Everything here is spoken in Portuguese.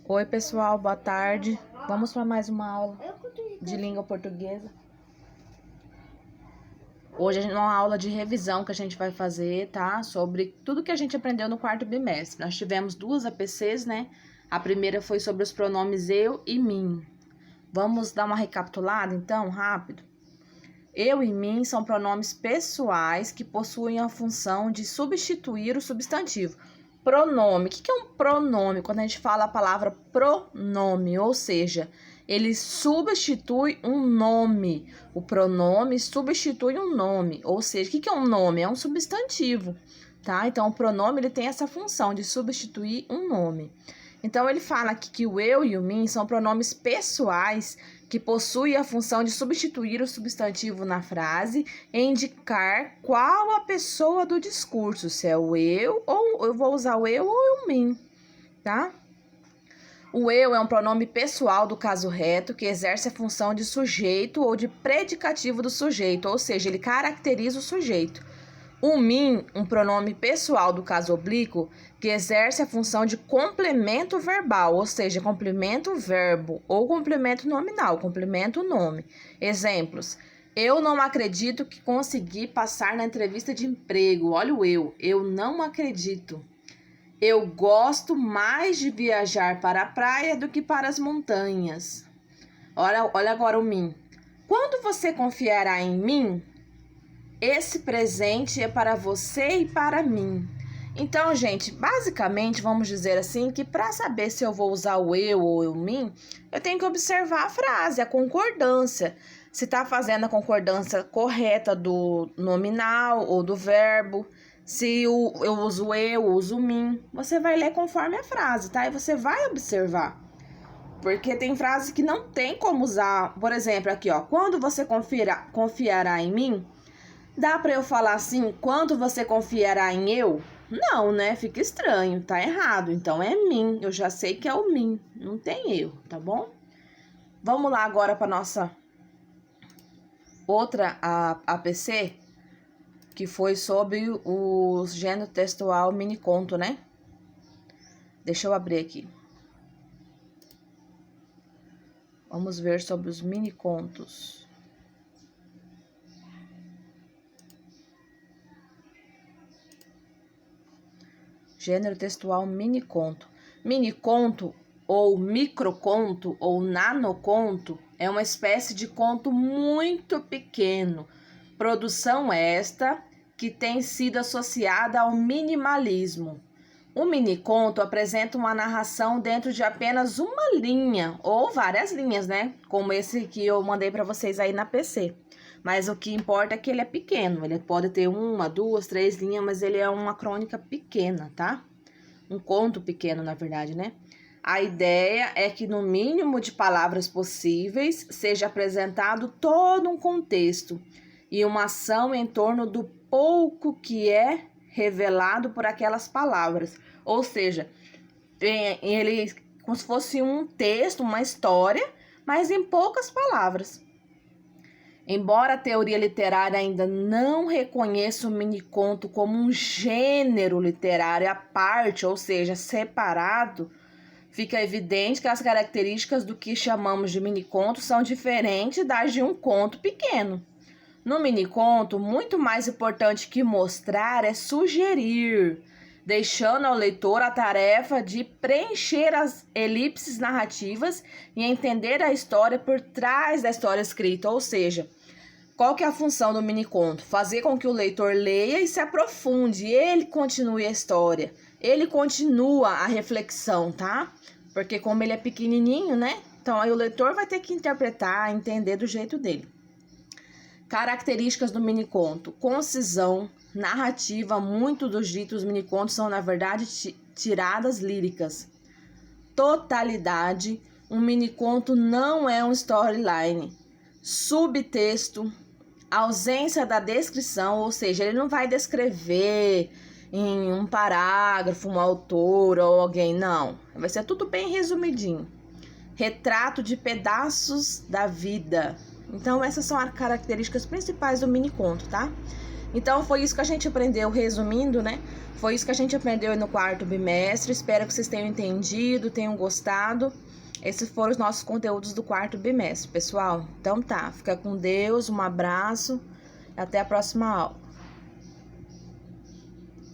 Oi, pessoal, boa tarde. Vamos para mais uma aula de língua portuguesa. Hoje é uma aula de revisão que a gente vai fazer, tá? Sobre tudo que a gente aprendeu no quarto bimestre. Nós tivemos 2 APCs, né? A primeira foi sobre os pronomes eu e mim. Vamos dar uma recapitulada, então, rápido? Eu e mim são pronomes pessoais que possuem a função de substituir o substantivo. Pronome. O que é um pronome? Quando a gente fala a palavra pronome, ou seja, ele substitui um nome. O pronome substitui um nome, ou seja, o que é um nome? É um substantivo, tá? Então, o pronome ele tem essa função de substituir um nome. Então, ele fala aqui que o eu e o mim são pronomes pessoais que possuem a função de substituir o substantivo na frase e indicar qual a pessoa do discurso, se é o eu ou eu vou usar o eu ou o mim, tá? O eu é um pronome pessoal do caso reto que exerce a função de sujeito ou de predicativo do sujeito, ou seja, ele caracteriza o sujeito. O mim, um pronome pessoal do caso oblíquo, que exerce a função de complemento verbal, ou seja, complemento verbo ou complemento nominal, complemento nome. Exemplos: eu não acredito que consegui passar na entrevista de emprego. Olha o eu não acredito. Eu gosto mais de viajar para a praia do que para as montanhas. Olha agora o mim. Quando você confiará em mim? Esse presente é para você e para mim. Então, gente, basicamente, vamos dizer assim, que para saber se eu vou usar o eu ou o mim, eu tenho que observar a frase, a concordância. Se está fazendo a concordância correta do nominal ou do verbo. Se eu uso eu, uso mim. Você vai ler conforme a frase, tá? E você vai observar. Porque tem frases que não tem como usar. Por exemplo, aqui, ó. Quando você confiará em mim? Dá para eu falar assim, quando você confiará em eu? Não, né? Fica estranho, tá errado. Então é mim, eu já sei que é o mim, não tem eu, tá bom? Vamos lá agora para nossa outra APC, que foi sobre o gênero textual mini-conto, né? Deixa eu abrir aqui. Vamos ver sobre os mini-contos. Gênero textual mini-conto. Mini-conto ou microconto ou nanoconto é uma espécie de conto muito pequeno. Produção esta que tem sido associada ao minimalismo. O mini-conto apresenta uma narração dentro de apenas uma linha ou várias linhas, né? Como esse que eu mandei para vocês aí na PC. Mas o que importa é que ele é pequeno. Ele pode ter 1, 2, 3 linhas, mas ele é uma crônica pequena, tá? Um conto pequeno, na verdade, né? A ideia é que, no mínimo de palavras possíveis, seja apresentado todo um contexto e uma ação em torno do pouco que é revelado por aquelas palavras. Ou seja, ele como se fosse um texto, uma história, mas em poucas palavras. Embora a teoria literária ainda não reconheça o miniconto como um gênero literário à parte, ou seja, separado, fica evidente que as características do que chamamos de miniconto são diferentes das de um conto pequeno. No miniconto, muito mais importante que mostrar é sugerir, deixando ao leitor a tarefa de preencher as elipses narrativas e entender a história por trás da história escrita, ou seja, qual que é a função do miniconto? Fazer com que o leitor leia e se aprofunde, ele continue a história, ele continua a reflexão, tá? Porque como ele é pequenininho, né? Então aí o leitor vai ter que interpretar, entender do jeito dele. Características do miniconto: concisão, narrativa. Muitos dos ditos minicontos são, na verdade, tiradas líricas. Totalidade: um miniconto não é um storyline. Subtexto: ausência da descrição, ou seja, ele não vai descrever em um parágrafo um autor ou alguém, não. Vai ser tudo bem resumidinho. Retrato de pedaços da vida. Então, essas são as características principais do miniconto, tá? Então, foi isso que a gente aprendeu, resumindo, né? Foi isso que a gente aprendeu no quarto bimestre. Espero que vocês tenham entendido, tenham gostado. Esses foram os nossos conteúdos do quarto bimestre, pessoal. Então tá, fica com Deus, um abraço, até a próxima aula.